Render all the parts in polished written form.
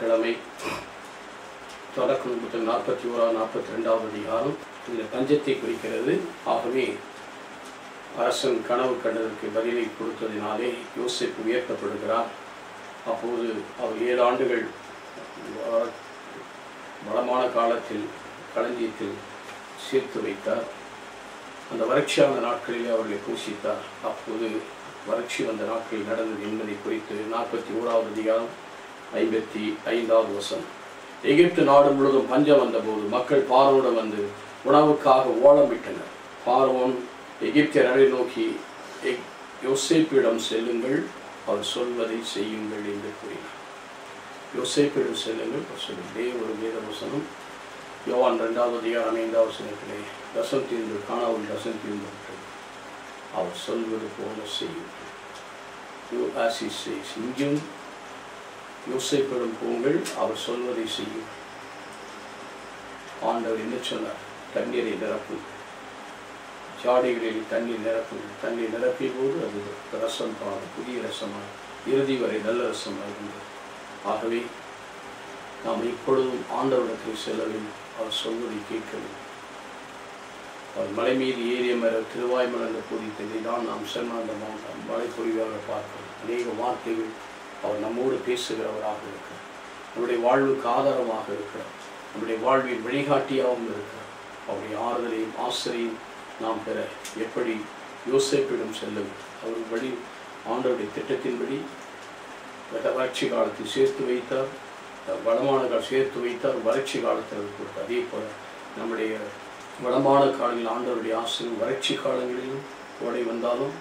திங்கட்கிழமை தொடக்கம் 41 42வது அதிகாரம் இந்த பஞ்சத்தை குறிக்கிறது. ஆகவே அரசன் கனவு கண்டதற்கு பதிலை கொடுத்ததினாலே யோசேப்பு உயர்த்தப்படுகிறார். அப்போது அவர் 7 ஆண்டுகள் வளமான காலத்தில் களஞ்சியத்தில் சேர்த்து வைத்தார். அந்த வறட்சியான நாட்களிலே அவர்களை பூசித்தார். அப்போது வறட்சி வந்த நாட்களில் நடந்தது என்பதை குறித்து 41வது அதிகாரம் 55வது வசனம். எகிப்து நாடு முழுவதும் பஞ்சம் வந்தபோது மக்கள் பார்வோனிடம் வந்து உணவுக்காக ஓலமிட்டனர். பார்வோன் எகிப்தியரை நோக்கி, யோசேப்பிடம் செல்லுங்கள், அவர் சொல்வதை செய்யுங்கள் என்று கூறினார். யோசேப்பிடம் செல்லுங்கள் சொல்லுங்களே. ஒரு வேத வசனம் யோவான் 2வது அதிகாரம் 5வது வசனத்திலே, ரசம் தீர்ந்து காணாமல் ரசம் தீர்ந்து அவர் சொல்வது போல செய்யுங்கள். இங்கும் யோசேப்பிடம் போங்கள், அவர் சொல்வதை செய்யும். ஆண்டவர் என்ன சொன்னார்? தண்ணீரை நிரப்பும், ஜாடிகளில் தண்ணீர் நிரப்பும். தண்ணீர் நிரப்பிய போது அது ரசம் புதிய ரசமாக இறுதி வரை நல்ல ரசமாக இருந்தது. ஆகவே நாம் இப்பொழுதும் ஆண்டவரிடத்தில் செல்ல வேண்டும், அவர் சொல்வதை கேட்க வேண்டும். அவர் மலை மீது ஏறிய திருவாய்மலை என்ற பூதித்ததை தான் நாம் சென்ன அந்த மலை பொழிவாக பார்க்கிறோம். அநேக வார்த்தைகள் அவர் நம்மோடு பேசுகிறவராக இருக்கிறார். நம்முடைய வாழ்வுக்கு ஆதாரமாக இருக்கிறார். நம்முடைய வாழ்வில் வழிகாட்டியாகவும் இருக்கிறார். அவருடைய ஆறுதலையும் ஆசிரியையும் நாம் பெற எப்படி யோசேப்பிடம் செல்லும்? அவர் வழி ஆண்டவருடைய திட்டத்தின்படி வறட்சி காலத்தில் சேர்த்து வைத்தார், வளமான சேர்த்து வைத்தார், வறட்சி காலத்தில் கொடுத்தார். அதே போல நம்முடைய வளமான காலங்களில் ஆண்டவருடைய ஆசிரியர் வறட்சி காலங்களிலும் கோடை வந்தாலும்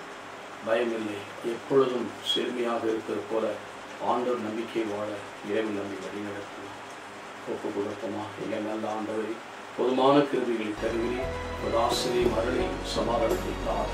பயமில்லை, எப்பொழுதும் செழுமையாக இருக்கிற போல ஆண்டவர் நம்பிக்கை வாழ இறைவன் நம்பி வழிநடத்தும். ஒப்பு கொடுப்போமா? எங்கள் நல்ல ஆண்டவரை பொதுமான கிருபைகளை தருகிறேன். ஒரு ஆசிரியை மரளை சமாதானத்தை தார்.